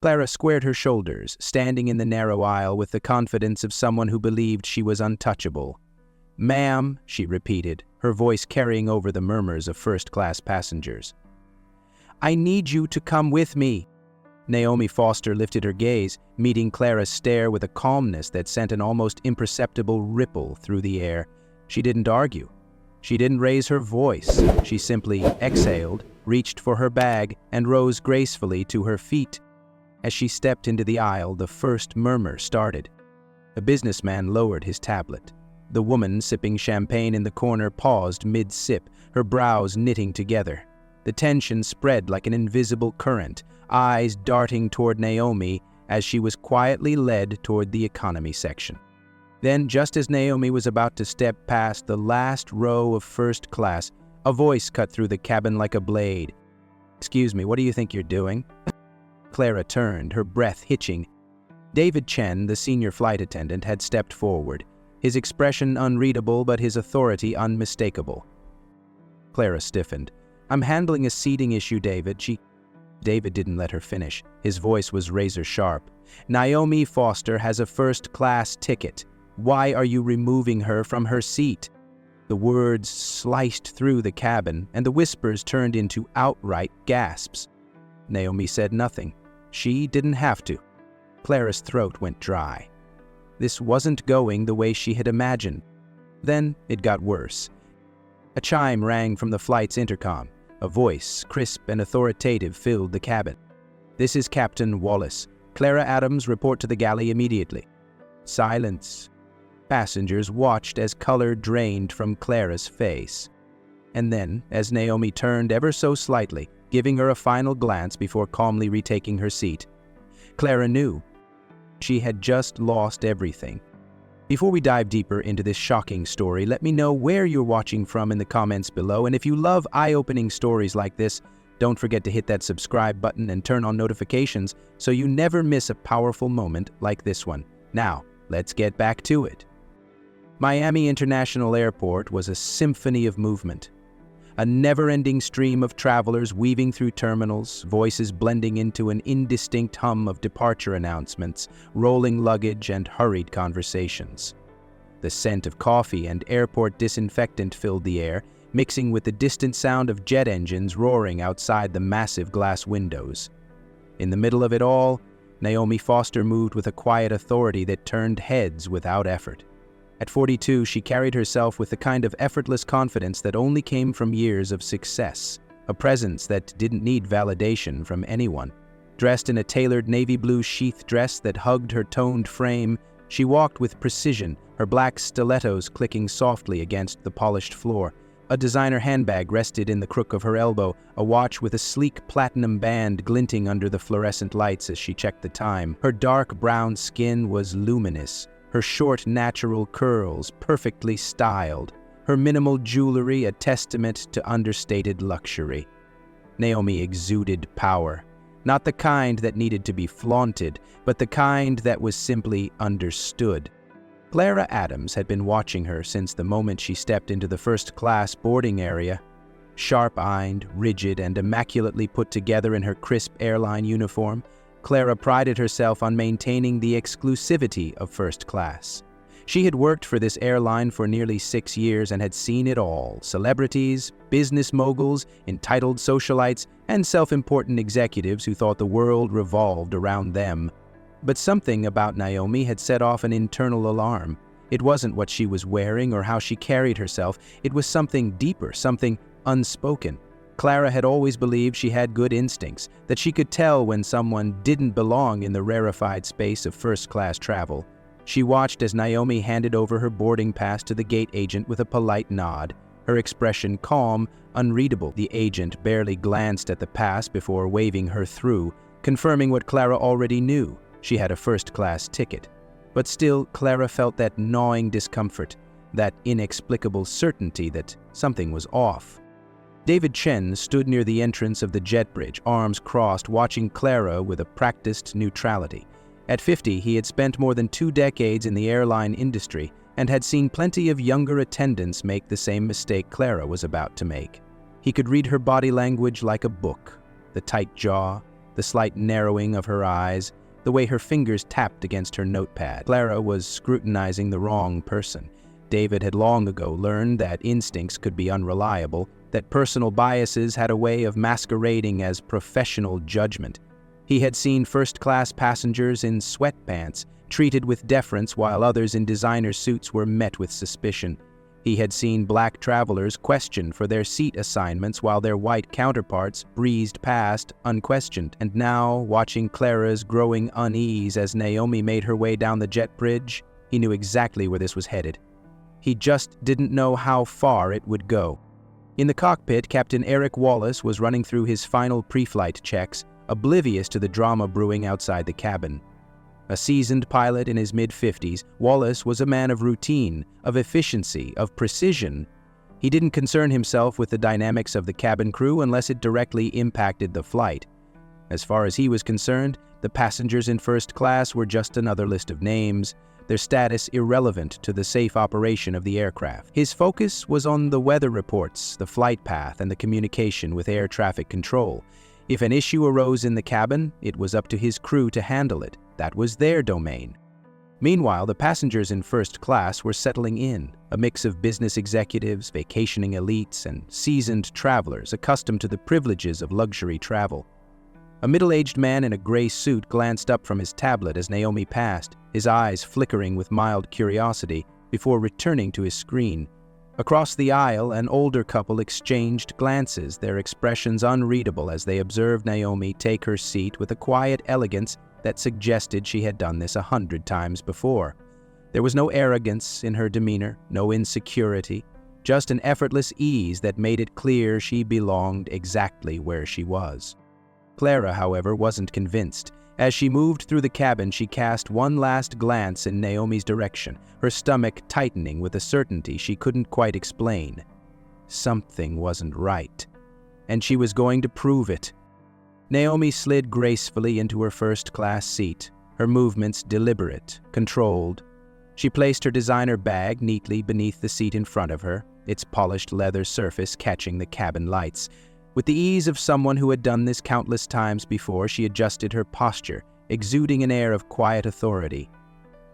Clara squared her shoulders, standing in the narrow aisle with the confidence of someone who believed she was untouchable. "Ma'am," she repeated, her voice carrying over the murmurs of first-class passengers. "I need you to come with me." Naomi Foster lifted her gaze, meeting Clara's stare with a calmness that sent an almost imperceptible ripple through the air. She didn't argue. She didn't raise her voice. She simply exhaled, reached for her bag, and rose gracefully to her feet. As she stepped into the aisle, the first murmur started. A businessman lowered his tablet. The woman sipping champagne in the corner paused mid-sip, her brows knitting together. The tension spread like an invisible current, eyes darting toward Naomi as she was quietly led toward the economy section. Then, just as Naomi was about to step past the last row of first class, a voice cut through the cabin like a blade. "Excuse me, what do you think you're doing?" Clara turned, her breath hitching. David Chen, the senior flight attendant, had stepped forward, his expression unreadable but his authority unmistakable. Clara stiffened. "I'm handling a seating issue, David." David didn't let her finish. His voice was razor sharp. "Naomi Foster has a first-class ticket. Why are you removing her from her seat?" The words sliced through the cabin, and the whispers turned into outright gasps. Naomi said nothing. She didn't have to. Clara's throat went dry. This wasn't going the way she had imagined. Then it got worse. A chime rang from the flight's intercom. A voice, crisp and authoritative, filled the cabin. "This is Captain Wallace. Clara Adams, report to the galley immediately." Silence. Passengers watched as color drained from Clara's face. And then, as Naomi turned ever so slightly, giving her a final glance before calmly retaking her seat, Clara knew. She had just lost everything. Before we dive deeper into this shocking story, let me know where you're watching from in the comments below, and if you love eye-opening stories like this, don't forget to hit that subscribe button and turn on notifications so you never miss a powerful moment like this one. Now, let's get back to it. Miami International Airport was a symphony of movement. A never-ending stream of travelers weaving through terminals, voices blending into an indistinct hum of departure announcements, rolling luggage, and hurried conversations. The scent of coffee and airport disinfectant filled the air, mixing with the distant sound of jet engines roaring outside the massive glass windows. In the middle of it all, Naomi Foster moved with a quiet authority that turned heads without effort. At 42, she carried herself with the kind of effortless confidence that only came from years of success, a presence that didn't need validation from anyone. Dressed in a tailored navy blue sheath dress that hugged her toned frame, she walked with precision, her black stilettos clicking softly against the polished floor. A designer handbag rested in the crook of her elbow, a watch with a sleek platinum band glinting under the fluorescent lights as she checked the time. Her dark brown skin was luminous, her short natural curls perfectly styled, her minimal jewelry a testament to understated luxury. Naomi exuded power, not the kind that needed to be flaunted, but the kind that was simply understood. Clara Adams had been watching her since the moment she stepped into the first-class boarding area. Sharp-eyed, rigid, and immaculately put together in her crisp airline uniform, Clara prided herself on maintaining the exclusivity of first class. She had worked for this airline for nearly 6 years and had seen it all: celebrities, business moguls, entitled socialites, and self-important executives who thought the world revolved around them. But something about Naomi had set off an internal alarm. It wasn't what she was wearing or how she carried herself. It was something deeper, something unspoken. Clara had always believed she had good instincts, that she could tell when someone didn't belong in the rarefied space of first-class travel. She watched as Naomi handed over her boarding pass to the gate agent with a polite nod, her expression calm, unreadable. The agent barely glanced at the pass before waving her through, confirming what Clara already knew: she had a first-class ticket. But still, Clara felt that gnawing discomfort, that inexplicable certainty that something was off. David Chen stood near the entrance of the jet bridge, arms crossed, watching Clara with a practiced neutrality. At 50, he had spent more than 2 decades in the airline industry and had seen plenty of younger attendants make the same mistake Clara was about to make. He could read her body language like a book: the tight jaw, the slight narrowing of her eyes, the way her fingers tapped against her notepad. Clara was scrutinizing the wrong person. David had long ago learned that instincts could be unreliable, that personal biases had a way of masquerading as professional judgment. He had seen first-class passengers in sweatpants treated with deference while others in designer suits were met with suspicion. He had seen black travelers questioned for their seat assignments while their white counterparts breezed past unquestioned. And now, watching Clara's growing unease as Naomi made her way down the jet bridge, he knew exactly where this was headed. He just didn't know how far it would go. In the cockpit, Captain Eric Wallace was running through his final pre-flight checks, oblivious to the drama brewing outside the cabin. A seasoned pilot in his mid-50s, Wallace was a man of routine, of efficiency, of precision. He didn't concern himself with the dynamics of the cabin crew unless it directly impacted the flight. As far as he was concerned, the passengers in first class were just another list of names, their status irrelevant to the safe operation of the aircraft. His focus was on the weather reports, the flight path, and the communication with air traffic control. If an issue arose in the cabin, it was up to his crew to handle it. That was their domain. Meanwhile, the passengers in first class were settling in, a mix of business executives, vacationing elites, and seasoned travelers accustomed to the privileges of luxury travel. A middle-aged man in a gray suit glanced up from his tablet as Naomi passed, his eyes flickering with mild curiosity before returning to his screen. Across the aisle, an older couple exchanged glances, their expressions unreadable as they observed Naomi take her seat with a quiet elegance that suggested she had done this 100 times before. There was no arrogance in her demeanor, no insecurity, just an effortless ease that made it clear she belonged exactly where she was. Clara, however, wasn't convinced. As she moved through the cabin, she cast one last glance in Naomi's direction, her stomach tightening with a certainty she couldn't quite explain. Something wasn't right, and she was going to prove it. Naomi slid gracefully into her first-class seat, her movements deliberate, controlled. She placed her designer bag neatly beneath the seat in front of her, its polished leather surface catching the cabin lights. With the ease of someone who had done this countless times before, she adjusted her posture, exuding an air of quiet authority.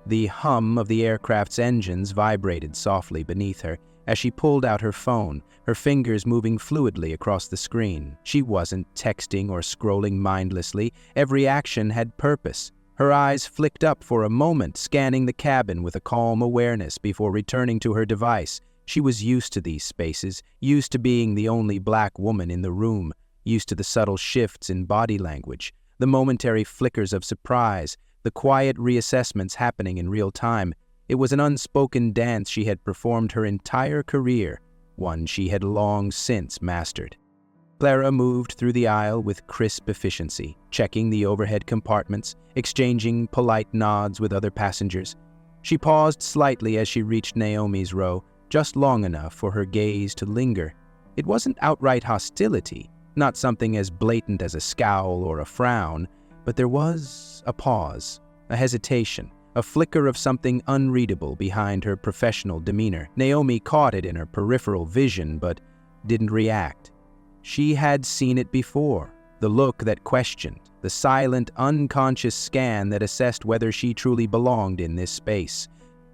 The hum of the aircraft's engines vibrated softly beneath her as she pulled out her phone, her fingers moving fluidly across the screen. She wasn't texting or scrolling mindlessly. Every action had purpose. Her eyes flicked up for a moment, scanning the cabin with a calm awareness before returning to her device. She was used to these spaces, used to being the only black woman in the room, used to the subtle shifts in body language, the momentary flickers of surprise, the quiet reassessments happening in real time. It was an unspoken dance she had performed her entire career, one she had long since mastered. Clara moved through the aisle with crisp efficiency, checking the overhead compartments, exchanging polite nods with other passengers. She paused slightly as she reached Naomi's row, just long enough for her gaze to linger. It wasn't outright hostility, not something as blatant as a scowl or a frown, but there was a pause, a hesitation, a flicker of something unreadable behind her professional demeanor. Naomi caught it in her peripheral vision, but didn't react. She had seen it before, the look that questioned, the silent, unconscious scan that assessed whether she truly belonged in this space.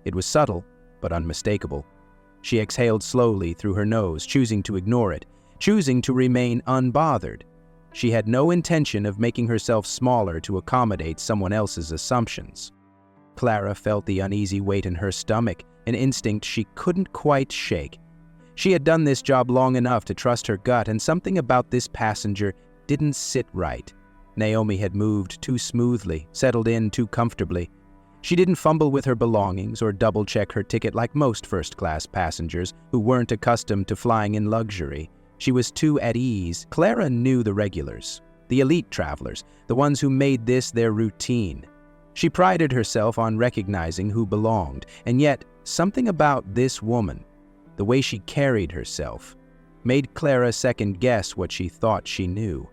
It was subtle, but unmistakable. She exhaled slowly through her nose, choosing to ignore it, choosing to remain unbothered. She had no intention of making herself smaller to accommodate someone else's assumptions. Clara felt the uneasy weight in her stomach, an instinct she couldn't quite shake. She had done this job long enough to trust her gut, and something about this passenger didn't sit right. Naomi had moved too smoothly, settled in too comfortably. She didn't fumble with her belongings or double-check her ticket like most first-class passengers who weren't accustomed to flying in luxury. She was too at ease. Clara knew the regulars, the elite travelers, the ones who made this their routine. She prided herself on recognizing who belonged, and yet something about this woman, the way she carried herself, made Clara second-guess what she thought she knew.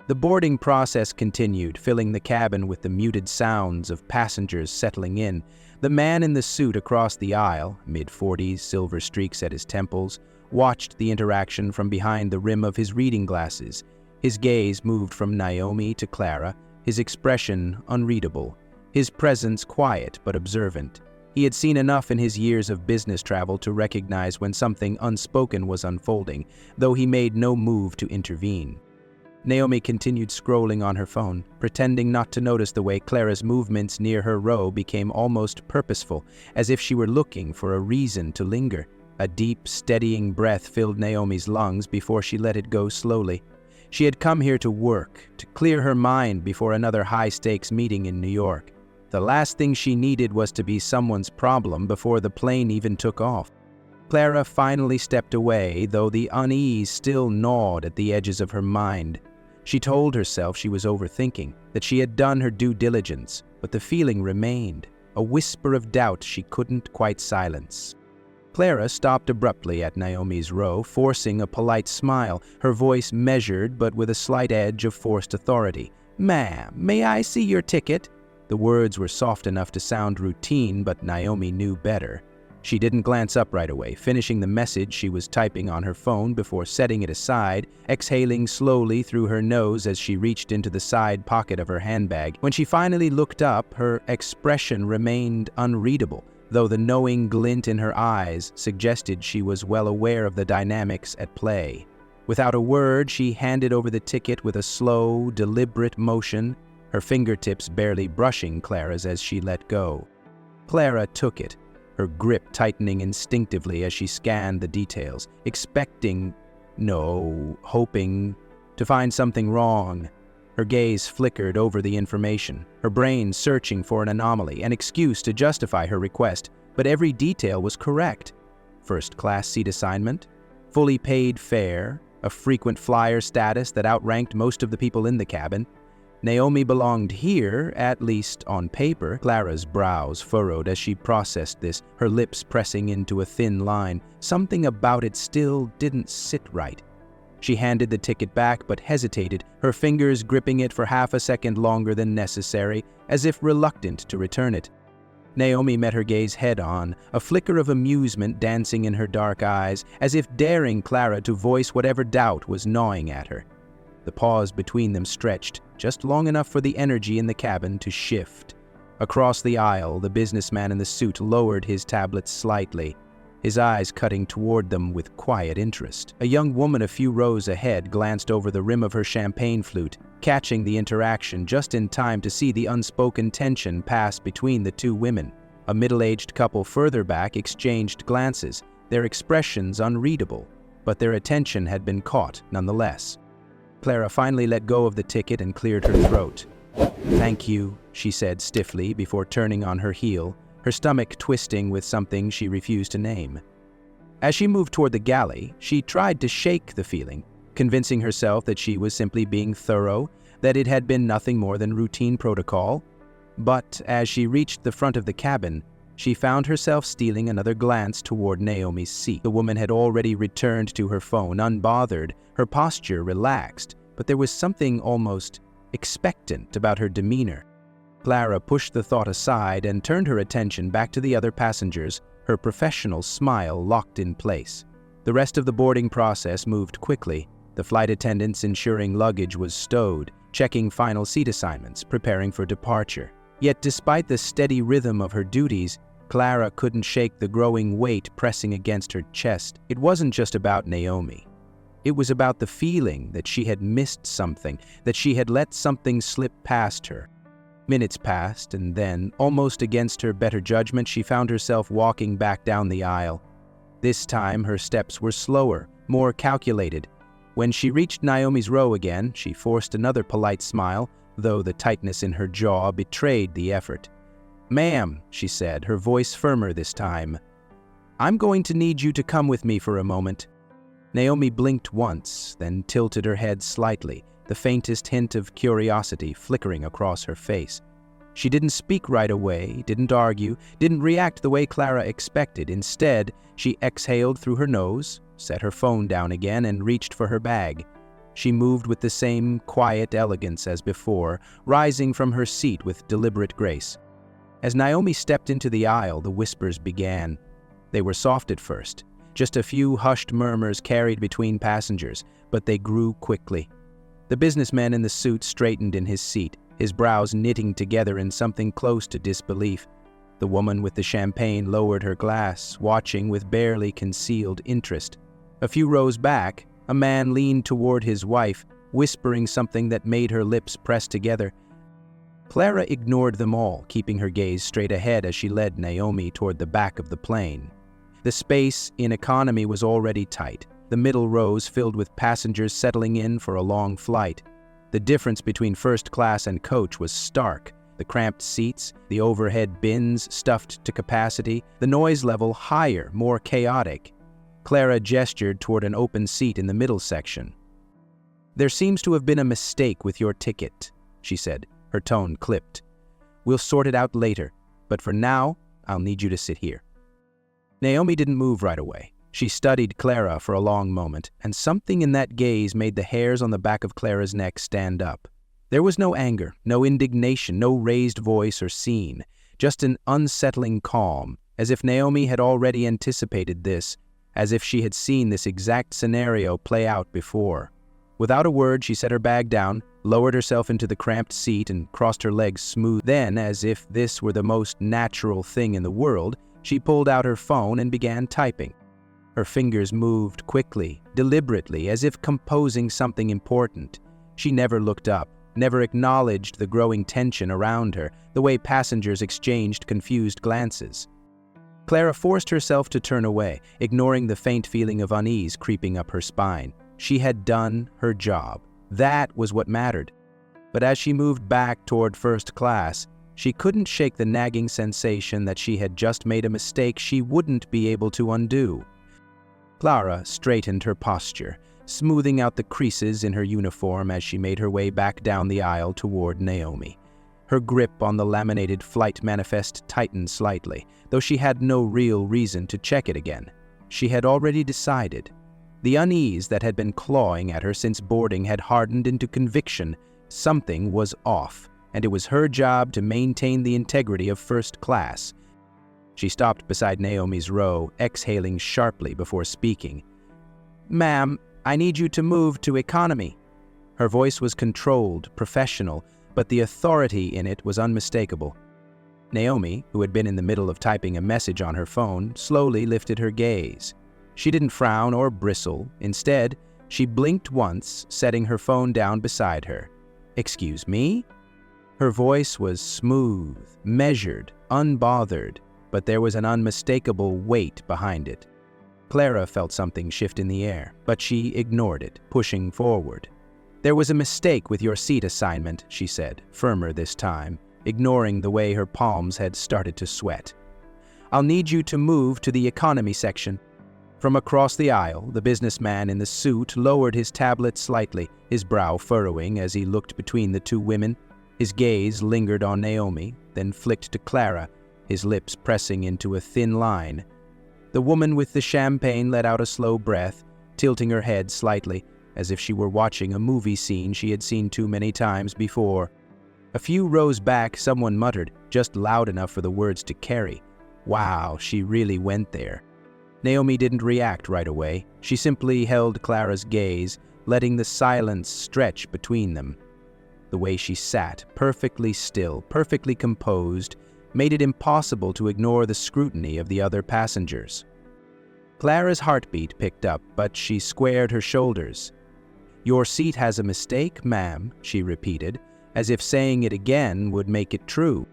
The boarding process continued, filling the cabin with the muted sounds of passengers settling in. The man in the suit across the aisle, mid-40s, silver streaks at his temples, watched the interaction from behind the rim of his reading glasses. His gaze moved from Naomi to Clara, his expression unreadable, his presence quiet but observant. He had seen enough in his years of business travel to recognize when something unspoken was unfolding, though he made no move to intervene. Naomi continued scrolling on her phone, pretending not to notice the way Clara's movements near her row became almost purposeful, as if she were looking for a reason to linger. A deep, steadying breath filled Naomi's lungs before she let it go slowly. She had come here to work, to clear her mind before another high-stakes meeting in New York. The last thing she needed was to be someone's problem before the plane even took off. Clara finally stepped away, though the unease still gnawed at the edges of her mind. She told herself she was overthinking, that she had done her due diligence, but the feeling remained, a whisper of doubt she couldn't quite silence. Clara stopped abruptly at Naomi's row, forcing a polite smile, her voice measured but with a slight edge of forced authority. "Ma'am, may I see your ticket?" The words were soft enough to sound routine, but Naomi knew better. She didn't glance up right away, finishing the message she was typing on her phone before setting it aside, exhaling slowly through her nose as she reached into the side pocket of her handbag. When she finally looked up, her expression remained unreadable, though the knowing glint in her eyes suggested she was well aware of the dynamics at play. Without a word, she handed over the ticket with a slow, deliberate motion, her fingertips barely brushing Clara's as she let go. Clara took it, her grip tightening instinctively as she scanned the details, hoping to find something wrong. Her gaze flickered over the information, her brain searching for an anomaly, an excuse to justify her request, but every detail was correct. First-class seat assignment, fully paid fare, a frequent flyer status that outranked most of the people in the cabin. Naomi belonged here, at least on paper. Clara's brows furrowed as she processed this, her lips pressing into a thin line. Something about it still didn't sit right. She handed the ticket back but hesitated, her fingers gripping it for half a second longer than necessary, as if reluctant to return it. Naomi met her gaze head-on, a flicker of amusement dancing in her dark eyes, as if daring Clara to voice whatever doubt was gnawing at her. The pause between them stretched, just long enough for the energy in the cabin to shift. Across the aisle, the businessman in the suit lowered his tablet slightly, his eyes cutting toward them with quiet interest. A young woman a few rows ahead glanced over the rim of her champagne flute, catching the interaction just in time to see the unspoken tension pass between the two women. A middle-aged couple further back exchanged glances, their expressions unreadable, but their attention had been caught nonetheless. Clara finally let go of the ticket and cleared her throat. "Thank you," she said stiffly before turning on her heel, her stomach twisting with something she refused to name. As she moved toward the galley, she tried to shake the feeling, convincing herself that she was simply being thorough, that it had been nothing more than routine protocol. But as she reached the front of the cabin, she found herself stealing another glance toward Naomi's seat. The woman had already returned to her phone, unbothered, her posture relaxed, but there was something almost expectant about her demeanor. Clara pushed the thought aside and turned her attention back to the other passengers, her professional smile locked in place. The rest of the boarding process moved quickly, the flight attendants ensuring luggage was stowed, checking final seat assignments, preparing for departure. Yet despite the steady rhythm of her duties, Clara couldn't shake the growing weight pressing against her chest. It wasn't just about Naomi. It was about the feeling that she had missed something, that she had let something slip past her. Minutes passed, and then, almost against her better judgment, she found herself walking back down the aisle. This time, her steps were slower, more calculated. When she reached Naomi's row again, she forced another polite smile, though the tightness in her jaw betrayed the effort. "Ma'am," she said, her voice firmer this time, "I'm going to need you to come with me for a moment." Naomi blinked once, then tilted her head slightly, the faintest hint of curiosity flickering across her face. She didn't speak right away, didn't argue, didn't react the way Clara expected. Instead, she exhaled through her nose, set her phone down again, and reached for her bag. She moved with the same quiet elegance as before, rising from her seat with deliberate grace. As Naomi stepped into the aisle, the whispers began. They were soft at first, just a few hushed murmurs carried between passengers, but they grew quickly. The businessman in the suit straightened in his seat, his brows knitting together in something close to disbelief. The woman with the champagne lowered her glass, watching with barely concealed interest. A few rows back, a man leaned toward his wife, whispering something that made her lips press together. Clara ignored them all, keeping her gaze straight ahead as she led Naomi toward the back of the plane. The space in economy was already tight, the middle rows filled with passengers settling in for a long flight. The difference between first class and coach was stark. The cramped seats, the overhead bins stuffed to capacity, the noise level higher, more chaotic. Clara gestured toward an open seat in the middle section. "There seems to have been a mistake with your ticket," she said, her tone clipped. "We'll sort it out later, but for now, I'll need you to sit here." Naomi didn't move right away. She studied Clara for a long moment, and something in that gaze made the hairs on the back of Clara's neck stand up. There was no anger, no indignation, no raised voice or scene, just an unsettling calm, as if Naomi had already anticipated this, as if she had seen this exact scenario play out before. Without a word, she set her bag down, lowered herself into the cramped seat, and crossed her legs smooth. Then, as if this were the most natural thing in the world, she pulled out her phone and began typing. Her fingers moved quickly, deliberately, as if composing something important. She never looked up, never acknowledged the growing tension around her, the way passengers exchanged confused glances. Clara forced herself to turn away, ignoring the faint feeling of unease creeping up her spine. She had done her job. That was what mattered. But as she moved back toward first class, she couldn't shake the nagging sensation that she had just made a mistake she wouldn't be able to undo. Clara straightened her posture, smoothing out the creases in her uniform as she made her way back down the aisle toward Naomi. Her grip on the laminated flight manifest tightened slightly, though she had no real reason to check it again. She had already decided. The unease that had been clawing at her since boarding had hardened into conviction. Something was off, and it was her job to maintain the integrity of first class. She stopped beside Naomi's row, exhaling sharply before speaking. "Ma'am, I need you to move to economy." Her voice was controlled, professional, but the authority in it was unmistakable. Naomi, who had been in the middle of typing a message on her phone, slowly lifted her gaze. She didn't frown or bristle. Instead, she blinked once, setting her phone down beside her. "Excuse me?" Her voice was smooth, measured, unbothered, but there was an unmistakable weight behind it. Clara felt something shift in the air, but she ignored it, pushing forward. "There was a mistake with your seat assignment," she said, firmer this time, ignoring the way her palms had started to sweat. "I'll need you to move to the economy section." From across the aisle, the businessman in the suit lowered his tablet slightly, his brow furrowing as he looked between the two women. His gaze lingered on Naomi, then flicked to Clara, his lips pressing into a thin line. The woman with the champagne let out a slow breath, tilting her head slightly, as if she were watching a movie scene she had seen too many times before. A few rows back, someone muttered, just loud enough for the words to carry. Wow, she really went there. Naomi didn't react right away. She simply held Clara's gaze, letting the silence stretch between them. The way she sat, perfectly still, perfectly composed, made it impossible to ignore the scrutiny of the other passengers. Clara's heartbeat picked up, but she squared her shoulders. "Your seat has a mistake, ma'am," she repeated, as if saying it again would make it true.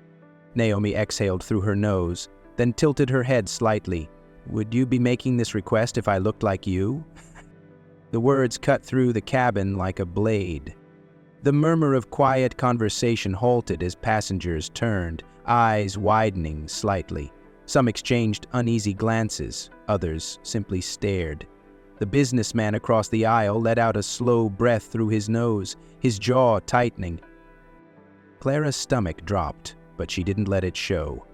Naomi exhaled through her nose, then tilted her head slightly. "Would you be making this request if I looked like you?" The words cut through the cabin like a blade. The murmur of quiet conversation halted as passengers turned, eyes widening slightly. Some exchanged uneasy glances, others simply stared. The businessman across the aisle let out a slow breath through his nose, his jaw tightening. Clara's stomach dropped, but she didn't let it show.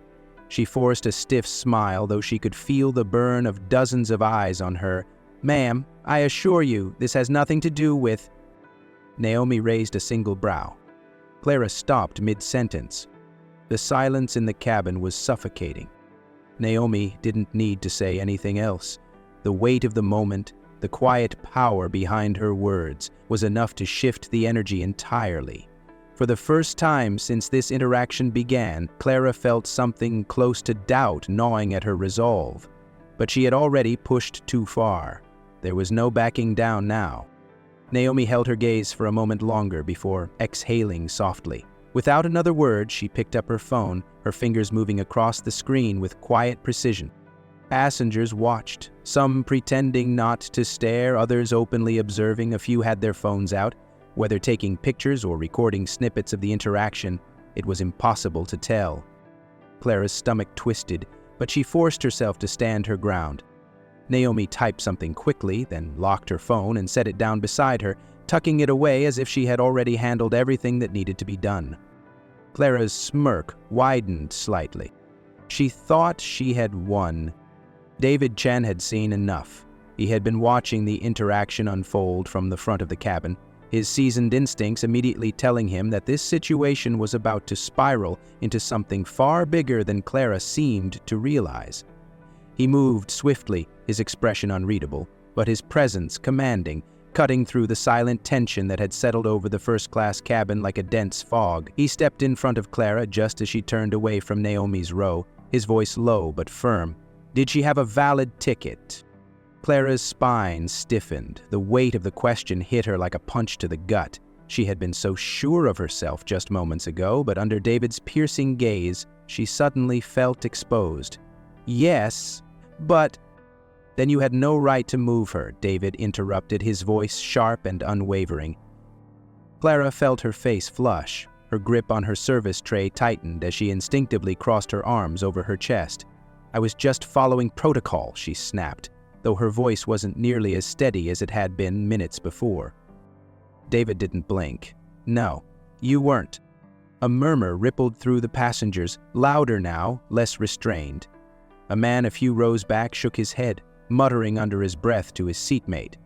She forced a stiff smile, though she could feel the burn of dozens of eyes on her. "Ma'am, I assure you, this has nothing to do with—" Naomi raised a single brow. Clara stopped mid-sentence. The silence in the cabin was suffocating. Naomi didn't need to say anything else. The weight of the moment, The quiet power behind her words was enough to shift the energy entirely. For the first time since this interaction began, Clara felt something close to doubt gnawing at her resolve. But she had already pushed too far. There was no backing down now. Naomi held her gaze for a moment longer before exhaling softly. Without another word, she picked up her phone, her fingers moving across the screen with quiet precision. Passengers watched, some pretending not to stare, others openly observing. A few had their phones out. Whether taking pictures or recording snippets of the interaction, it was impossible to tell. Clara's stomach twisted, but she forced herself to stand her ground. Naomi typed something quickly, then locked her phone and set it down beside her, tucking it away as if she had already handled everything that needed to be done. Clara's smirk widened slightly. She thought she had won. David Chen had seen enough. He had been watching the interaction unfold from the front of the cabin, his seasoned instincts immediately telling him that this situation was about to spiral into something far bigger than Clara seemed to realize. He moved swiftly, his expression unreadable, but his presence commanding, cutting through the silent tension that had settled over the first-class cabin like a dense fog. He stepped in front of Clara just as she turned away from Naomi's row, his voice low but firm. Did she have a valid ticket? Clara's spine stiffened. The weight of the question hit her like a punch to the gut. She had been so sure of herself just moments ago, but under David's piercing gaze, she suddenly felt exposed. Yes, but... Then you had no right to move her, David interrupted, his voice sharp and unwavering. Clara felt her face flush. Her grip on her service tray tightened as she instinctively crossed her arms over her chest. I was just following protocol, she snapped, though her voice wasn't nearly as steady as it had been minutes before. David didn't blink. No, you weren't. A murmur rippled through the passengers, louder now, less restrained. A man a few rows back shook his head, muttering under his breath to his seatmate.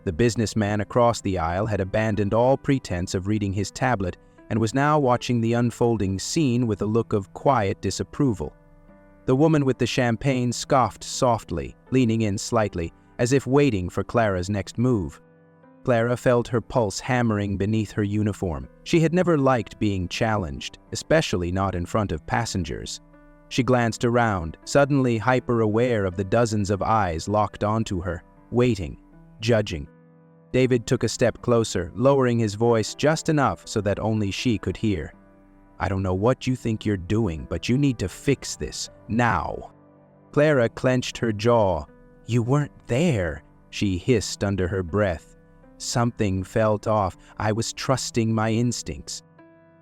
The businessman across the aisle had abandoned all pretense of reading his tablet and was now watching the unfolding scene with a look of quiet disapproval. The woman with the champagne scoffed softly, leaning in slightly, as if waiting for Clara's next move. Clara felt her pulse hammering beneath her uniform. She had never liked being challenged, especially not in front of passengers. She glanced around, suddenly hyper-aware of the dozens of eyes locked onto her, waiting, judging. David took a step closer, lowering his voice just enough so that only she could hear. I don't know what you think you're doing, but you need to fix this, now. Clara clenched her jaw. You weren't there, she hissed under her breath. Something felt off. I was trusting my instincts.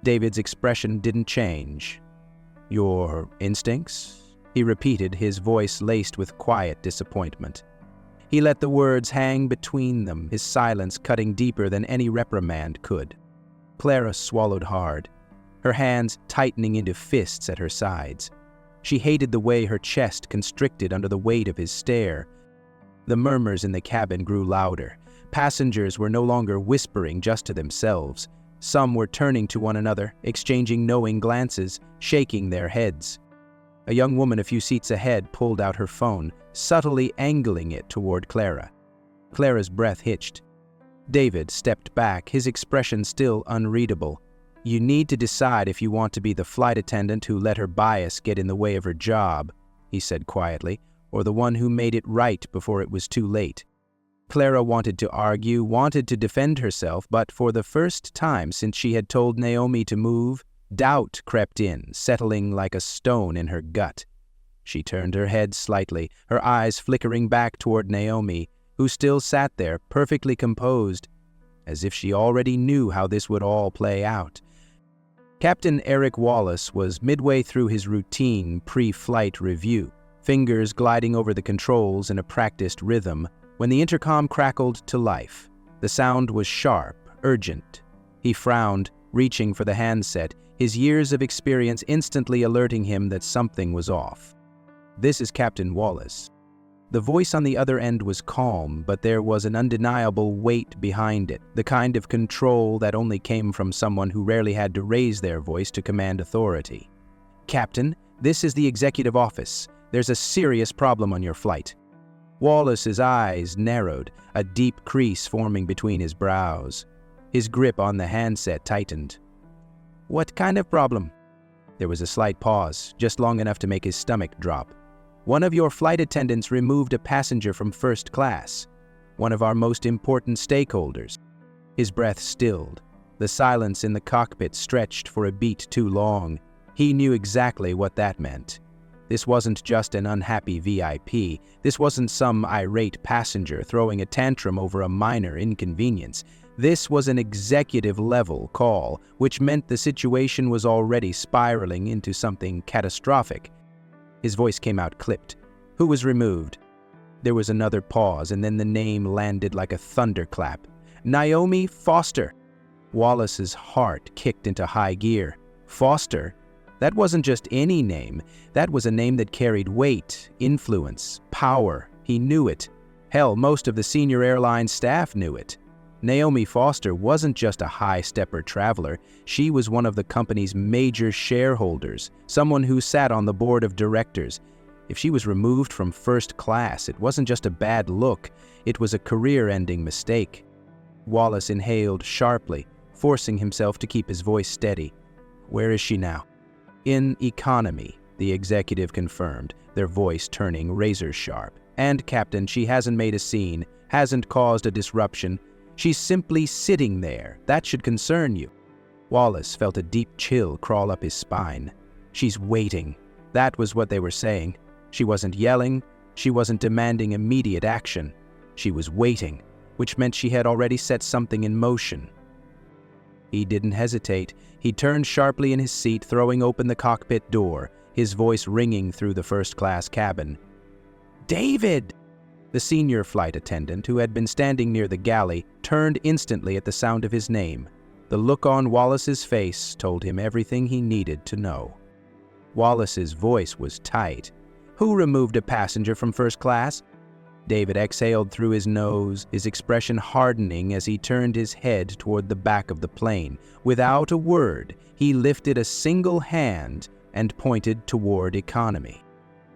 David's expression didn't change. Your instincts? He repeated, his voice laced with quiet disappointment. He let the words hang between them, his silence cutting deeper than any reprimand could. Clara swallowed hard, her hands tightening into fists at her sides. She hated the way her chest constricted under the weight of his stare. The murmurs in the cabin grew louder. Passengers were no longer whispering just to themselves. Some were turning to one another, exchanging knowing glances, shaking their heads. A young woman a few seats ahead pulled out her phone, subtly angling it toward Clara. Clara's breath hitched. David stepped back, his expression still unreadable. You need to decide if you want to be the flight attendant who let her bias get in the way of her job, he said quietly, or the one who made it right before it was too late. Clara wanted to argue, wanted to defend herself, but for the first time since she had told Naomi to move, doubt crept in, settling like a stone in her gut. She turned her head slightly, her eyes flickering back toward Naomi, who still sat there, perfectly composed, as if she already knew how this would all play out. Captain Eric Wallace was midway through his routine pre-flight review, fingers gliding over the controls in a practiced rhythm, when the intercom crackled to life. The sound was sharp, urgent. He frowned, reaching for the handset, his years of experience instantly alerting him that something was off. This is Captain Wallace. The voice on the other end was calm, but there was an undeniable weight behind it, the kind of control that only came from someone who rarely had to raise their voice to command authority. Captain, this is the executive office. There's a serious problem on your flight. Wallace's eyes narrowed, a deep crease forming between his brows. His grip on the handset tightened. "What kind of problem?" There was a slight pause, just long enough to make his stomach drop. "One of your flight attendants removed a passenger from first class. One of our most important stakeholders." His breath stilled. The silence in the cockpit stretched for a beat too long. He knew exactly what that meant. This wasn't just an unhappy VIP. This wasn't some irate passenger throwing a tantrum over a minor inconvenience. This was an executive-level call, which meant the situation was already spiraling into something catastrophic. His voice came out clipped. "Who was removed?" There was another pause, and then the name landed like a thunderclap. "Naomi Foster." Wallace's heart kicked into high gear. Foster? That wasn't just any name. That was a name that carried weight, influence, power. He knew it. Hell, most of the senior airline staff knew it. Naomi Foster wasn't just a high-stepper traveler. She was one of the company's major shareholders, someone who sat on the board of directors. If she was removed from first class, it wasn't just a bad look. It was a career-ending mistake. Wallace inhaled sharply, forcing himself to keep his voice steady. "Where is she now?" "In economy," the executive confirmed, their voice turning razor-sharp. "And, Captain, she hasn't made a scene, hasn't caused a disruption. She's simply sitting there. That should concern you." Wallace felt a deep chill crawl up his spine. "She's waiting." That was what they were saying. She wasn't yelling. She wasn't demanding immediate action. She was waiting, which meant she had already set something in motion. He didn't hesitate. He turned sharply in his seat, throwing open the cockpit door, his voice ringing through the first-class cabin. "David!" The senior flight attendant, who had been standing near the galley, turned instantly at the sound of his name. The look on Wallace's face told him everything he needed to know. Wallace's voice was tight. "Who removed a passenger from first class?" David exhaled through his nose, his expression hardening as he turned his head toward the back of the plane. Without a word, he lifted a single hand and pointed toward economy.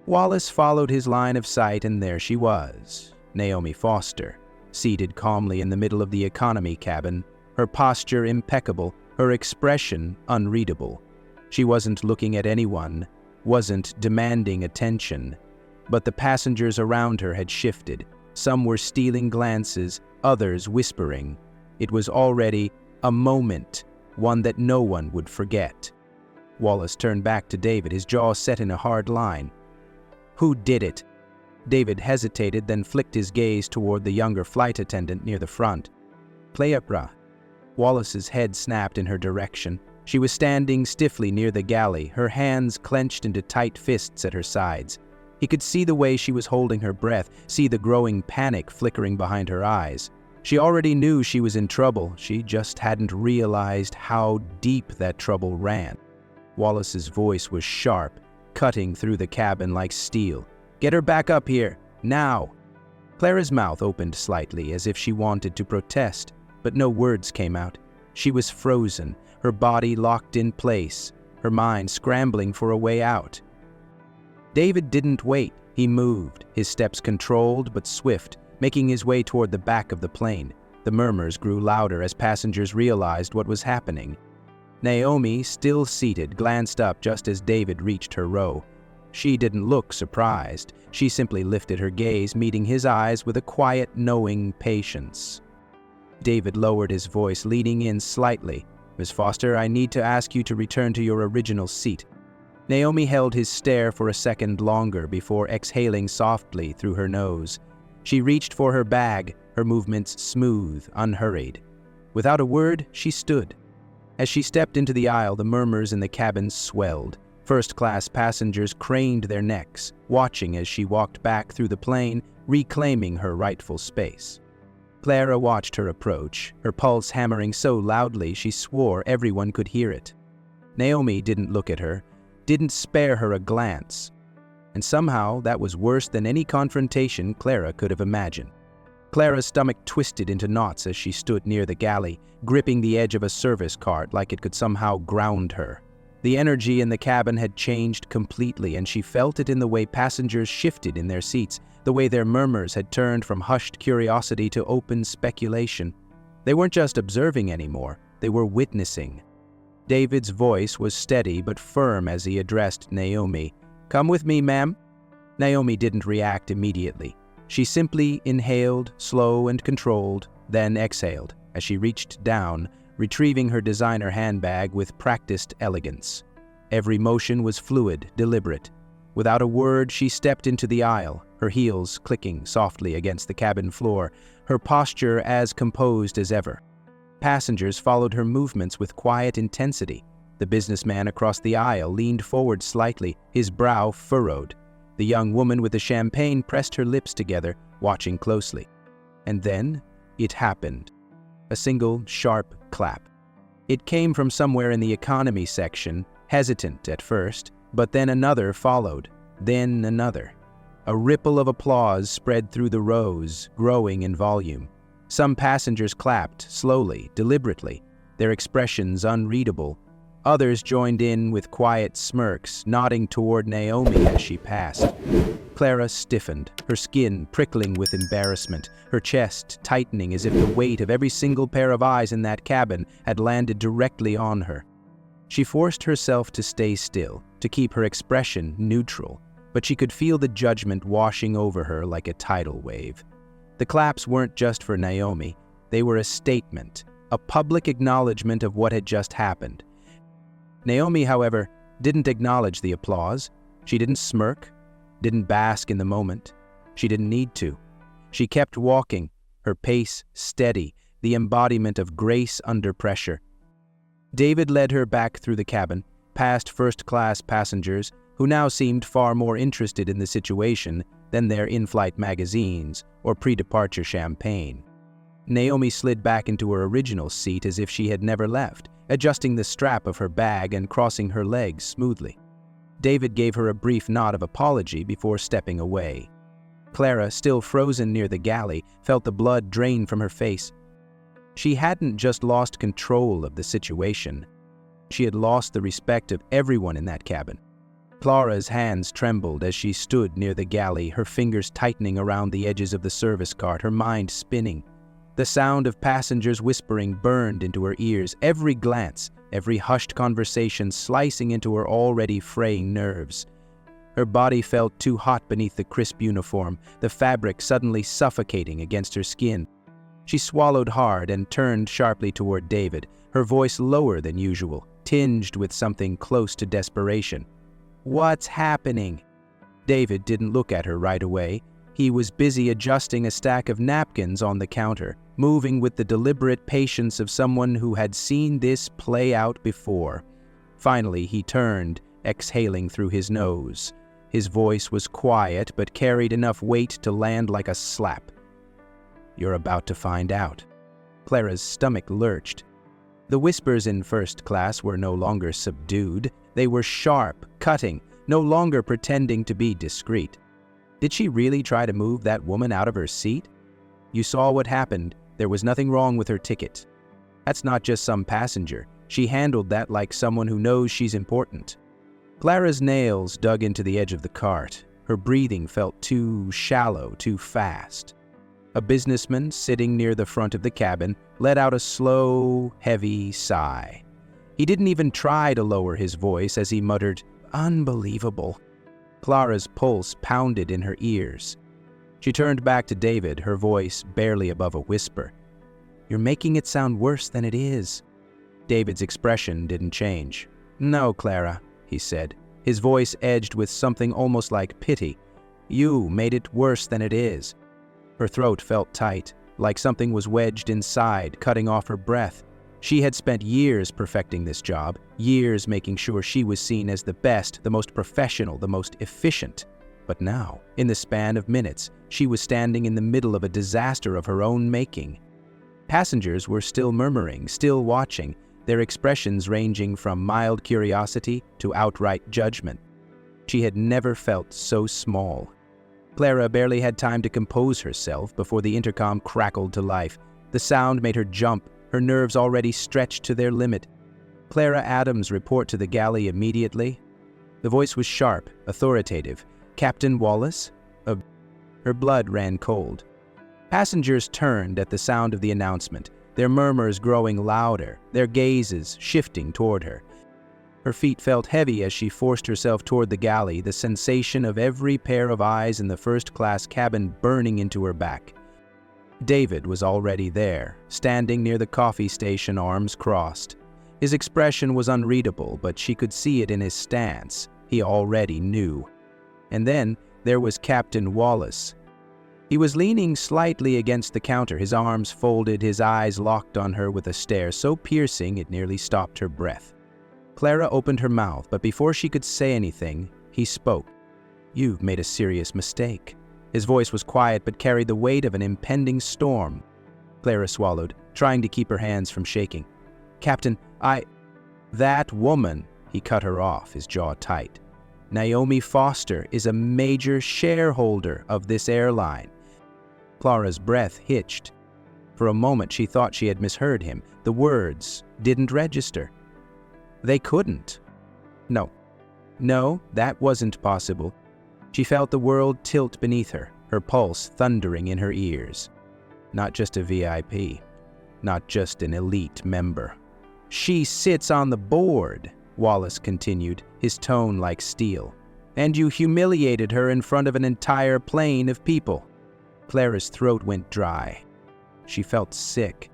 Wallace followed his line of sight, and there she was, Naomi Foster, seated calmly in the middle of the economy cabin, her posture impeccable, her expression unreadable. She wasn't looking at anyone, wasn't demanding attention. But the passengers around her had shifted. Some were stealing glances, others whispering. It was already a moment, one that no one would forget. Wallace turned back to David, his jaw set in a hard line. "Who did it?" David hesitated, then flicked his gaze toward the younger flight attendant near the front. "Clara." Wallace's head snapped in her direction. She was standing stiffly near the galley, her hands clenched into tight fists at her sides. He could see the way she was holding her breath, see the growing panic flickering behind her eyes. She already knew she was in trouble. She just hadn't realized how deep that trouble ran. Wallace's voice was sharp, cutting through the cabin like steel. "Get her back up here, now!" Clara's mouth opened slightly, as if she wanted to protest, but no words came out. She was frozen, her body locked in place, her mind scrambling for a way out. David didn't wait. He moved, his steps controlled but swift, making his way toward the back of the plane. The murmurs grew louder as passengers realized what was happening. Naomi, still seated, glanced up just as David reached her row. She didn't look surprised. She simply lifted her gaze, meeting his eyes with a quiet, knowing patience. David lowered his voice, leaning in slightly. "Miss Foster, I need to ask you to return to your original seat." Naomi held his stare for a second longer before exhaling softly through her nose. She reached for her bag, her movements smooth, unhurried. Without a word, she stood. As she stepped into the aisle, the murmurs in the cabin swelled. First-class passengers craned their necks, watching as she walked back through the plane, reclaiming her rightful space. Clara watched her approach, her pulse hammering so loudly she swore everyone could hear it. Naomi didn't look at her, didn't spare her a glance. And somehow that was worse than any confrontation Clara could have imagined. Clara's stomach twisted into knots as she stood near the galley, gripping the edge of a service cart like it could somehow ground her. The energy in the cabin had changed completely, and she felt it in the way passengers shifted in their seats, the way their murmurs had turned from hushed curiosity to open speculation. They weren't just observing anymore, they were witnessing. David's voice was steady but firm as he addressed Naomi. "Come with me, ma'am." Naomi didn't react immediately. She simply inhaled, slow and controlled, then exhaled as she reached down, retrieving her designer handbag with practiced elegance. Every motion was fluid, deliberate. Without a word, she stepped into the aisle, her heels clicking softly against the cabin floor, her posture as composed as ever. Passengers followed her movements with quiet intensity. The businessman across the aisle leaned forward slightly, his brow furrowed. The young woman with the champagne pressed her lips together, watching closely. And then, it happened. A single, sharp clap. It came from somewhere in the economy section, hesitant at first, but then another followed, then another. A ripple of applause spread through the rows, growing in volume. Some passengers clapped, slowly, deliberately, their expressions unreadable. Others joined in with quiet smirks, nodding toward Naomi as she passed. Clara stiffened, her skin prickling with embarrassment, her chest tightening as if the weight of every single pair of eyes in that cabin had landed directly on her. She forced herself to stay still, to keep her expression neutral, but she could feel the judgment washing over her like a tidal wave. The claps weren't just for Naomi, they were a statement, a public acknowledgement of what had just happened. Naomi, however, didn't acknowledge the applause. She didn't smirk, didn't bask in the moment. She didn't need to. She kept walking, her pace steady, the embodiment of grace under pressure. David led her back through the cabin, past first-class passengers who now seemed far more interested in the situation than their in-flight magazines or pre-departure champagne. Naomi slid back into her original seat as if she had never left, adjusting the strap of her bag and crossing her legs smoothly. David gave her a brief nod of apology before stepping away. Clara, still frozen near the galley, felt the blood drain from her face. She hadn't just lost control of the situation. She had lost the respect of everyone in that cabin. Clara's hands trembled as she stood near the galley, her fingers tightening around the edges of the service cart, her mind spinning. The sound of passengers whispering burned into her ears, every glance, every hushed conversation slicing into her already fraying nerves. Her body felt too hot beneath the crisp uniform, the fabric suddenly suffocating against her skin. She swallowed hard and turned sharply toward David, her voice lower than usual, tinged with something close to desperation. "What's happening?" David didn't look at her right away. He was busy adjusting a stack of napkins on the counter, moving with the deliberate patience of someone who had seen this play out before. Finally, he turned, exhaling through his nose. His voice was quiet but carried enough weight to land like a slap. "You're about to find out." Clara's stomach lurched. The whispers in first class were no longer subdued. They were sharp, cutting, no longer pretending to be discreet. Did she really try to move that woman out of her seat? You saw what happened. There was nothing wrong with her ticket. That's not just some passenger. She handled that like someone who knows she's important. Clara's nails dug into the edge of the cart. Her breathing felt too shallow, too fast. A businessman sitting near the front of the cabin let out a slow, heavy sigh. He didn't even try to lower his voice as he muttered, "Unbelievable." Clara's pulse pounded in her ears. She turned back to David, her voice barely above a whisper. "You're making it sound worse than it is." David's expression didn't change. "No, Clara," he said, his voice edged with something almost like pity. "You made it worse than it is." Her throat felt tight, like something was wedged inside, cutting off her breath. She had spent years perfecting this job, years making sure she was seen as the best, the most professional, the most efficient. But now, in the span of minutes, she was standing in the middle of a disaster of her own making. Passengers were still murmuring, still watching, their expressions ranging from mild curiosity to outright judgment. She had never felt so small. Clara barely had time to compose herself before the intercom crackled to life. The sound made her jump, her nerves already stretched to their limit. Clara Adams report to the galley immediately." The voice was sharp, authoritative. "Captain Wallace?" Her blood ran cold. Passengers turned at the sound of the announcement, their murmurs growing louder, their gazes shifting toward her. Her feet felt heavy as she forced herself toward the galley, the sensation of every pair of eyes in the first-class cabin burning into her back. David was already there, standing near the coffee station, arms crossed. His expression was unreadable, but she could see it in his stance. He already knew. And then there was Captain Wallace. He was leaning slightly against the counter, his arms folded, his eyes locked on her with a stare so piercing it nearly stopped her breath. Clara opened her mouth, but before she could say anything, he spoke. "You've made a serious mistake." His voice was quiet but carried the weight of an impending storm. Clara swallowed, trying to keep her hands from shaking. "Captain, That woman," he cut her off, his jaw tight. "Naomi Foster is a major shareholder of this airline." Clara's breath hitched. For a moment she thought she had misheard him. The words didn't register. They couldn't. No, that wasn't possible. She felt the world tilt beneath her, her pulse thundering in her ears. Not just a VIP, not just an elite member. "She sits on the board," Wallace continued, his tone like steel. "And you humiliated her in front of an entire plane of people." Clara's throat went dry. She felt sick.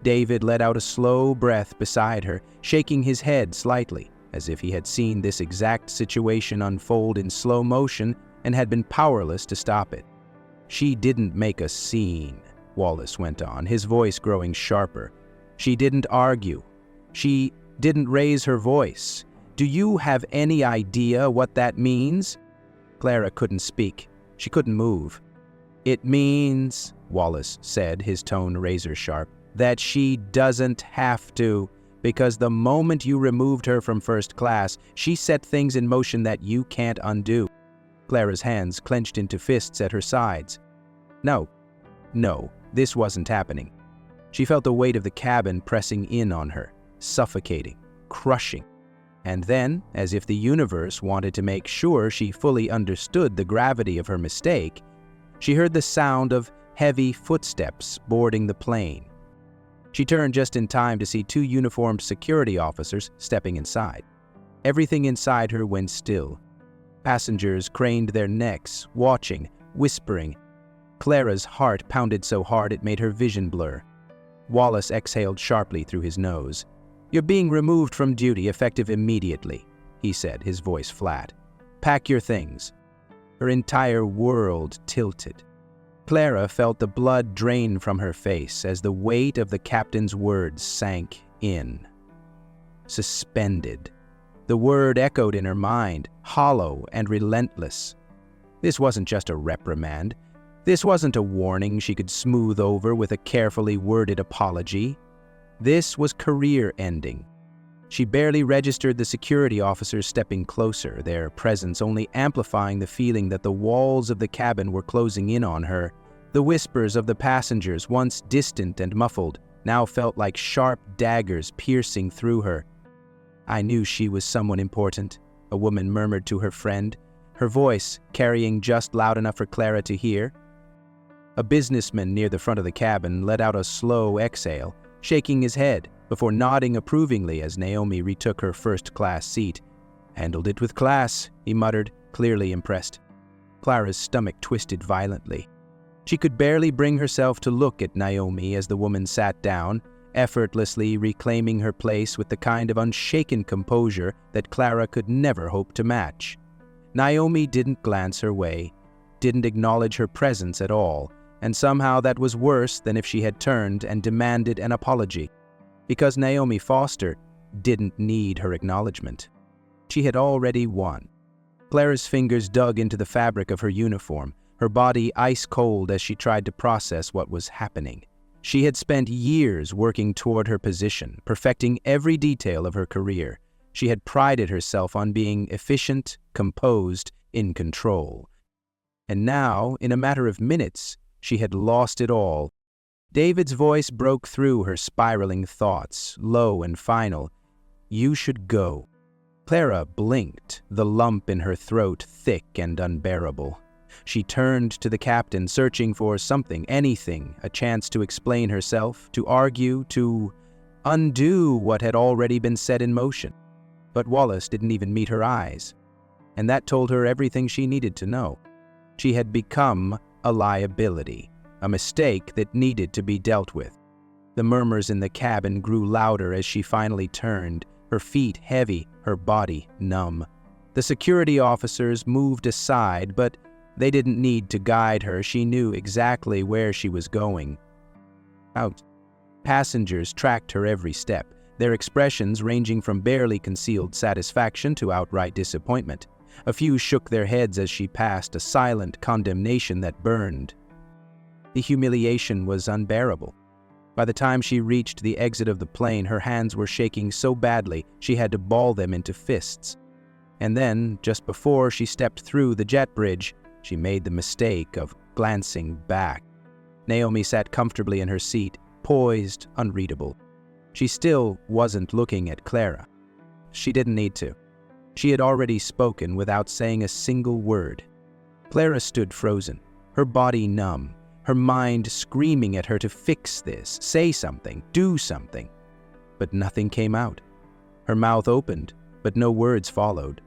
David let out a slow breath beside her, shaking his head slightly, as if he had seen this exact situation unfold in slow motion and had been powerless to stop it. "She didn't make a scene," Wallace went on, his voice growing sharper. "She didn't argue. She didn't raise her voice. Do you have any idea what that means?" Clara couldn't speak. She couldn't move. "It means," Wallace said, his tone razor-sharp, "that she doesn't have to, because the moment you removed her from first class, she set things in motion that you can't undo." Clara's hands clenched into fists at her sides. No, this wasn't happening. She felt the weight of the cabin pressing in on her, suffocating, crushing. And then, as if the universe wanted to make sure she fully understood the gravity of her mistake, she heard the sound of heavy footsteps boarding the plane. She turned just in time to see two uniformed security officers stepping inside. Everything inside her went still. Passengers craned their necks, watching, whispering. Clara's heart pounded so hard it made her vision blur. Wallace exhaled sharply through his nose. "You're being removed from duty effective immediately," he said, his voice flat. "Pack your things." Her entire world tilted. Clara felt the blood drain from her face as the weight of the captain's words sank in. Suspended. The word echoed in her mind, hollow and relentless. This wasn't just a reprimand. This wasn't a warning she could smooth over with a carefully worded apology. This was career ending. She barely registered the security officers stepping closer, their presence only amplifying the feeling that the walls of the cabin were closing in on her. The whispers of the passengers, once distant and muffled, now felt like sharp daggers piercing through her. "I knew she was someone important," a woman murmured to her friend, her voice carrying just loud enough for Clara to hear. A businessman near the front of the cabin let out a slow exhale, shaking his head before nodding approvingly as Naomi retook her first-class seat. "Handled it with class," he muttered, clearly impressed. Clara's stomach twisted violently. She could barely bring herself to look at Naomi as the woman sat down, effortlessly reclaiming her place with the kind of unshaken composure that Clara could never hope to match. Naomi didn't glance her way, didn't acknowledge her presence at all, and somehow that was worse than if she had turned and demanded an apology. Because Naomi Foster didn't need her acknowledgement. She had already won. Clara's fingers dug into the fabric of her uniform, her body ice-cold as she tried to process what was happening. She had spent years working toward her position, perfecting every detail of her career. She had prided herself on being efficient, composed, in control. And now, in a matter of minutes, she had lost it all. David's voice broke through her spiraling thoughts, low and final. You should go." Clara blinked, the lump in her throat thick and unbearable. She turned to the captain, searching for something, anything, a chance to explain herself, to argue, to undo what had already been set in motion. But Wallace didn't even meet her eyes, and that told her everything she needed to know. She had become a liability, a mistake that needed to be dealt with. The murmurs in the cabin grew louder as she finally turned, her feet heavy, her body numb. The security officers moved aside, but they didn't need to guide her. She knew exactly where she was going. Out. Passengers tracked her every step, their expressions ranging from barely concealed satisfaction to outright disappointment. A few shook their heads as she passed, a silent condemnation that burned. The humiliation was unbearable. By the time she reached the exit of the plane, her hands were shaking so badly she had to ball them into fists. And then, just before she stepped through the jet bridge, she made the mistake of glancing back. Naomi sat comfortably in her seat, poised, unreadable. She still wasn't looking at Clara. She didn't need to. She had already spoken without saying a single word. Clara stood frozen, her body numb, her mind screaming at her to fix this, say something, do something. But nothing came out. Her mouth opened, but no words followed.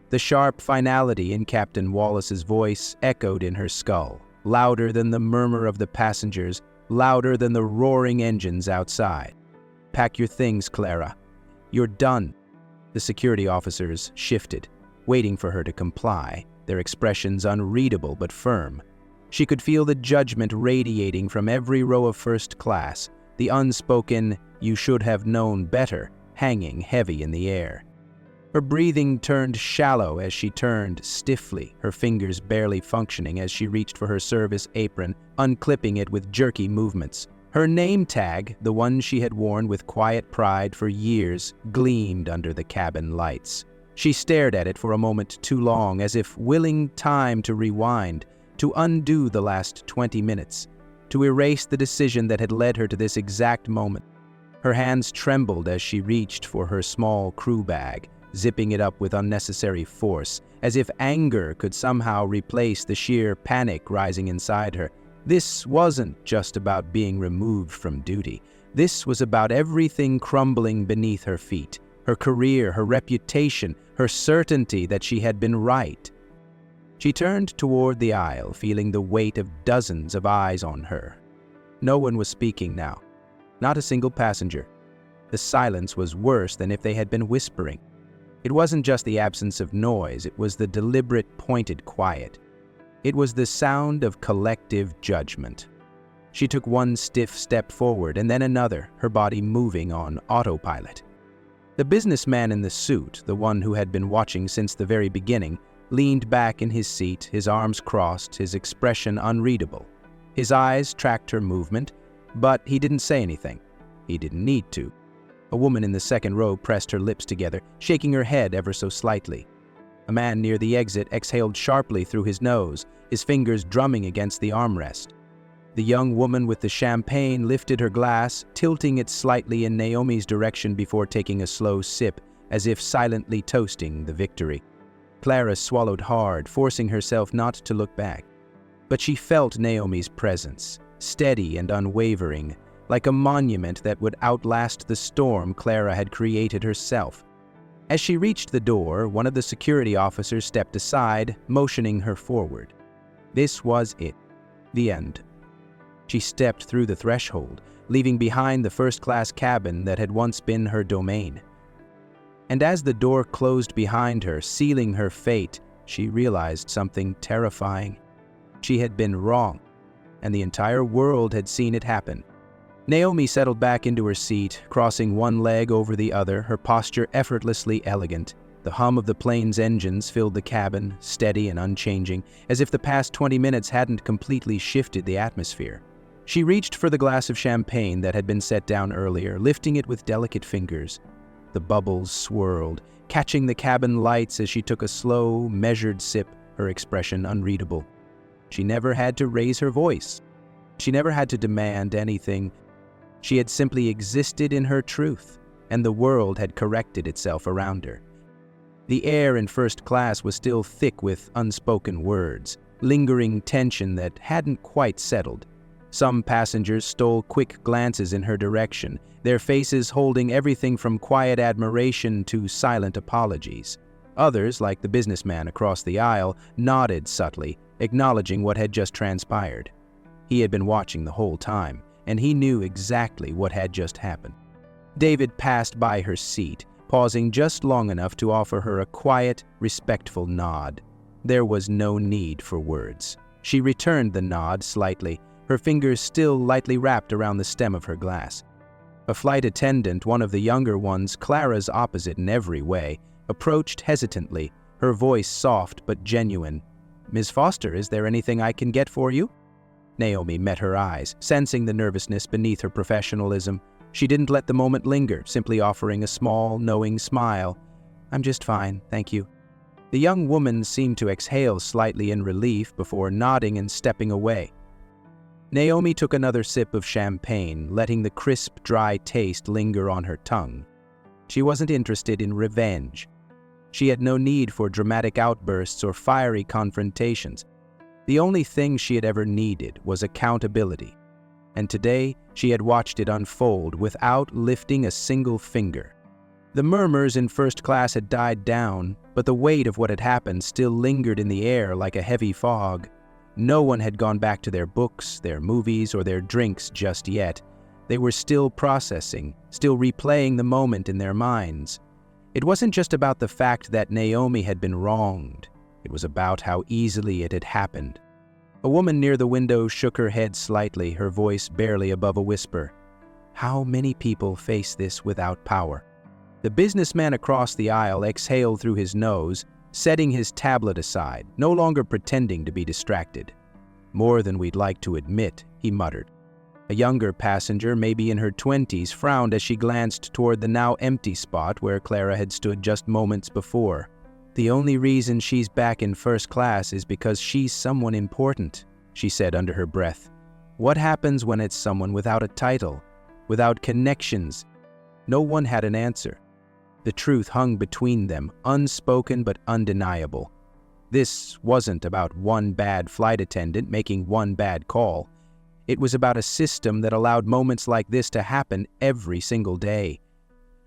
The sharp finality in Captain Wallace's voice echoed in her skull, louder than the murmur of the passengers, louder than the roaring engines outside. "Pack your things, Clara. You're done." The security officers shifted, waiting for her to comply, their expressions unreadable but firm. She could feel the judgment radiating from every row of first class, the unspoken "you should have known better" hanging heavy in the air. Her breathing turned shallow as she turned stiffly, her fingers barely functioning as she reached for her service apron, unclipping it with jerky movements. Her name tag, the one she had worn with quiet pride for years, gleamed under the cabin lights. She stared at it for a moment too long, as if willing time to rewind, to undo the last 20 minutes, to erase the decision that had led her to this exact moment. Her hands trembled as she reached for her small crew bag, zipping it up with unnecessary force, as if anger could somehow replace the sheer panic rising inside her. This wasn't just about being removed from duty. This was about everything crumbling beneath her feet, her career, her reputation, her certainty that she had been right. She turned toward the aisle, feeling the weight of dozens of eyes on her. No one was speaking now, not a single passenger. The silence was worse than if they had been whispering. It wasn't just the absence of noise, it was the deliberate, pointed quiet. It was the sound of collective judgment. She took one stiff step forward and then another, her body moving on autopilot. The businessman in the suit, the one who had been watching since the very beginning, leaned back in his seat, his arms crossed, his expression unreadable. His eyes tracked her movement, but he didn't say anything. He didn't need to. A woman in the second row pressed her lips together, shaking her head ever so slightly. A man near the exit exhaled sharply through his nose, his fingers drumming against the armrest. The young woman with the champagne lifted her glass, tilting it slightly in Naomi's direction before taking a slow sip, as if silently toasting the victory. Clara swallowed hard, forcing herself not to look back. But she felt Naomi's presence, steady and unwavering, like a monument that would outlast the storm Clara had created herself. As she reached the door, one of the security officers stepped aside, motioning her forward. This was it. The end. She stepped through the threshold, leaving behind the first-class cabin that had once been her domain. And as the door closed behind her, sealing her fate, she realized something terrifying. She had been wrong, and the entire world had seen it happen. Naomi settled back into her seat, crossing one leg over the other, her posture effortlessly elegant. The hum of the plane's engines filled the cabin, steady and unchanging, as if the past 20 minutes hadn't completely shifted the atmosphere. She reached for the glass of champagne that had been set down earlier, lifting it with delicate fingers. The bubbles swirled, catching the cabin lights as she took a slow, measured sip, her expression unreadable. She never had to raise her voice. She never had to demand anything. She had simply existed in her truth, and the world had corrected itself around her. The air in first class was still thick with unspoken words, lingering tension that hadn't quite settled. Some passengers stole quick glances in her direction, their faces holding everything from quiet admiration to silent apologies. Others, like the businessman across the aisle, nodded subtly, acknowledging what had just transpired. He had been watching the whole time, and he knew exactly what had just happened. David passed by her seat, pausing just long enough to offer her a quiet, respectful nod. There was no need for words. She returned the nod slightly, her fingers still lightly wrapped around the stem of her glass. A flight attendant, one of the younger ones, Clara's opposite in every way, approached hesitantly, her voice soft but genuine. "Ms. Foster, is there anything I can get for you?" Naomi met her eyes, sensing the nervousness beneath her professionalism. She didn't let the moment linger, simply offering a small, knowing smile. "I'm just fine, thank you." The young woman seemed to exhale slightly in relief before nodding and stepping away. Naomi took another sip of champagne, letting the crisp, dry taste linger on her tongue. She wasn't interested in revenge. She had no need for dramatic outbursts or fiery confrontations. The only thing she had ever needed was accountability. And today, she had watched it unfold without lifting a single finger. The murmurs in first class had died down, but the weight of what had happened still lingered in the air like a heavy fog. No one had gone back to their books, their movies, or their drinks just yet. They were still processing, still replaying the moment in their minds. It wasn't just about the fact that Naomi had been wronged. It was about how easily it had happened. A woman near the window shook her head slightly, her voice barely above a whisper. How many people face this without power? The businessman across the aisle exhaled through his nose, setting his tablet aside, no longer pretending to be distracted. "More than we'd like to admit," he muttered. A younger passenger, maybe in her 20s, frowned as she glanced toward the now empty spot where Clara had stood just moments before. "The only reason she's back in first class is because she's someone important," she said under her breath. "What happens when it's someone without a title, without connections?" No one had an answer. The truth hung between them, unspoken but undeniable. This wasn't about one bad flight attendant making one bad call. It was about a system that allowed moments like this to happen every single day.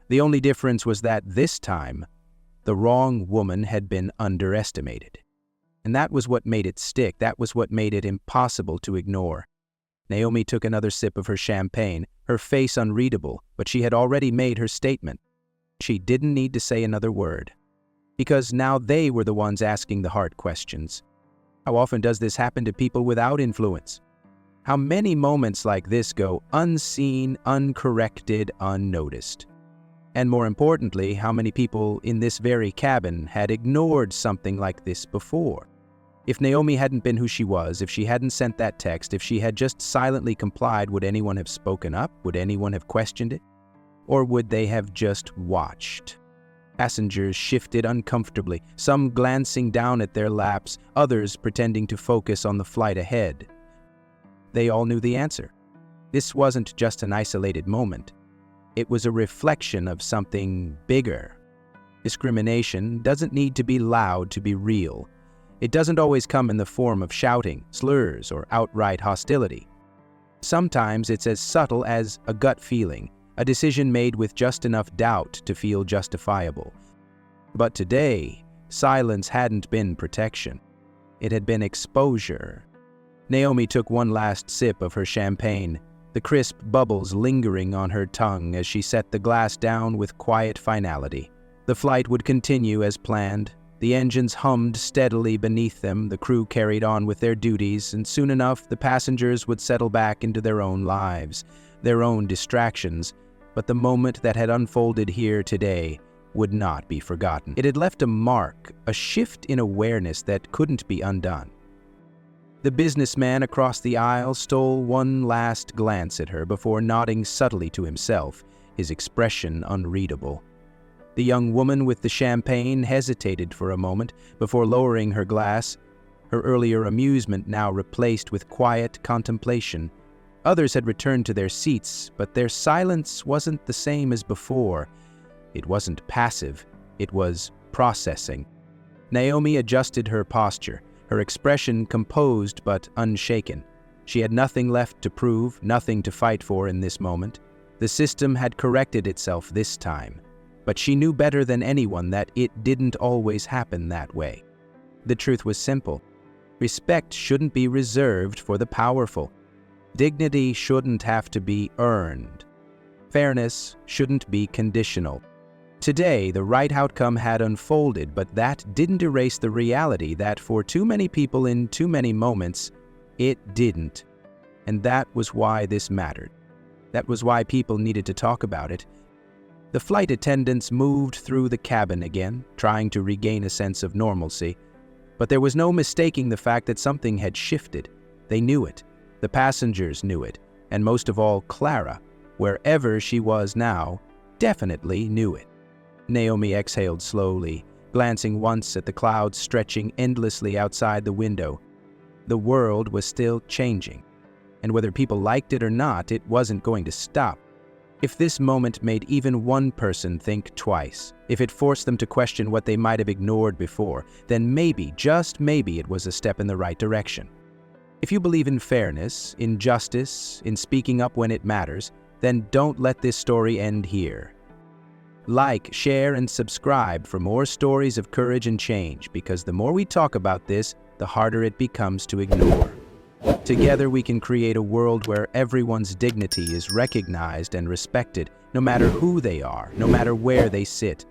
The only difference was that this time, the wrong woman had been underestimated. And that was what made it stick. That was what made it impossible to ignore. Naomi took another sip of her champagne, her face unreadable, but she had already made her statement. She didn't need to say another word. Because now they were the ones asking the hard questions. How often does this happen to people without influence? How many moments like this go unseen, uncorrected, unnoticed? And more importantly, how many people in this very cabin had ignored something like this before? If Naomi hadn't been who she was, if she hadn't sent that text, if she had just silently complied, would anyone have spoken up? Would anyone have questioned it? Or would they have just watched? Passengers shifted uncomfortably, some glancing down at their laps, others pretending to focus on the flight ahead. They all knew the answer. This wasn't just an isolated moment. It was a reflection of something bigger. Discrimination doesn't need to be loud to be real. It doesn't always come in the form of shouting, slurs, or outright hostility. Sometimes it's as subtle as a gut feeling, a decision made with just enough doubt to feel justifiable. But today, silence hadn't been protection. It had been exposure. Naomi took one last sip of her champagne, the crisp bubbles lingering on her tongue as she set the glass down with quiet finality. The flight would continue as planned. The engines hummed steadily beneath them, the crew carried on with their duties, and soon enough the passengers would settle back into their own lives, their own distractions. But the moment that had unfolded here today would not be forgotten. It had left a mark, a shift in awareness that couldn't be undone. The businessman across the aisle stole one last glance at her before nodding subtly to himself, his expression unreadable. The young woman with the champagne hesitated for a moment before lowering her glass, her earlier amusement now replaced with quiet contemplation. Others had returned to their seats, but their silence wasn't the same as before. It wasn't passive, it was processing. Naomi adjusted her posture, her expression composed but unshaken. She had nothing left to prove, nothing to fight for in this moment. The system had corrected itself this time, but she knew better than anyone that it didn't always happen that way. The truth was simple. Respect shouldn't be reserved for the powerful. Dignity shouldn't have to be earned. Fairness shouldn't be conditional. Today, the right outcome had unfolded, but that didn't erase the reality that for too many people in too many moments, it didn't. And that was why this mattered. That was why people needed to talk about it. The flight attendants moved through the cabin again, trying to regain a sense of normalcy. But there was no mistaking the fact that something had shifted. They knew it. The passengers knew it. And most of all, Clara, wherever she was now, definitely knew it. Naomi exhaled slowly, glancing once at the clouds stretching endlessly outside the window. The world was still changing. And whether people liked it or not, it wasn't going to stop. If this moment made even one person think twice, if it forced them to question what they might have ignored before, then maybe, just maybe, it was a step in the right direction. If you believe in fairness, in justice, in speaking up when it matters, then don't let this story end here. Like, share, and subscribe for more stories of courage and change, because the more we talk about this, the harder it becomes to ignore. Together we can create a world where everyone's dignity is recognized and respected, no matter who they are, no matter where they sit.